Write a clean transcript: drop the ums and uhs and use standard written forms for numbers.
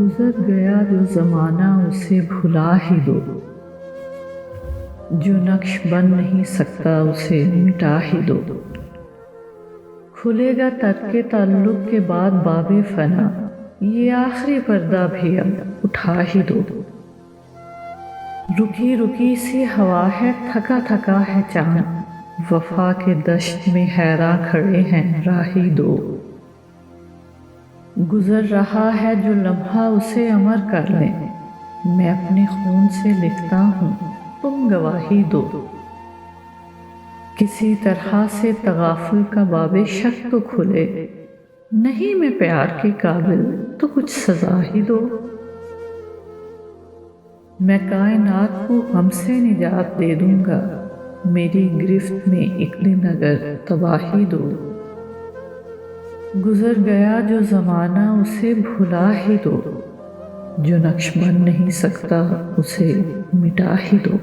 گزر گیا جو زمانہ اسے بھلا ہی دو، جو نقش بن نہیں سکتا اسے مٹا ہی دو۔ کھلے گا ترک تعلق کے بعد باب فنا، یہ آخری پردہ بھی اب اٹھا ہی دو۔ رکی رکی سی ہوا ہے، تھکا تھکا ہے چاند، وفا کے دشت میں حیراں کھڑے ہیں راہی دو۔ گزر رہا ہے جو لمحہ اسے امر کر لیں، میں اپنے خون سے لکھتا ہوں تم گواہی دو۔ کسی طرح سے تغافل کا باب شک تو کھلے، نہیں میں پیار کے قابل تو کچھ سزا ہی دو۔ میں کائنات کو غم سے نجات دے دوں گا، میری گرفت میں ایک دن اگر تباہی دو۔ گزر گیا جو زمانہ اسے بھلا ہی دو، جو نقش بن نہیں سکتا اسے مٹا ہی دو۔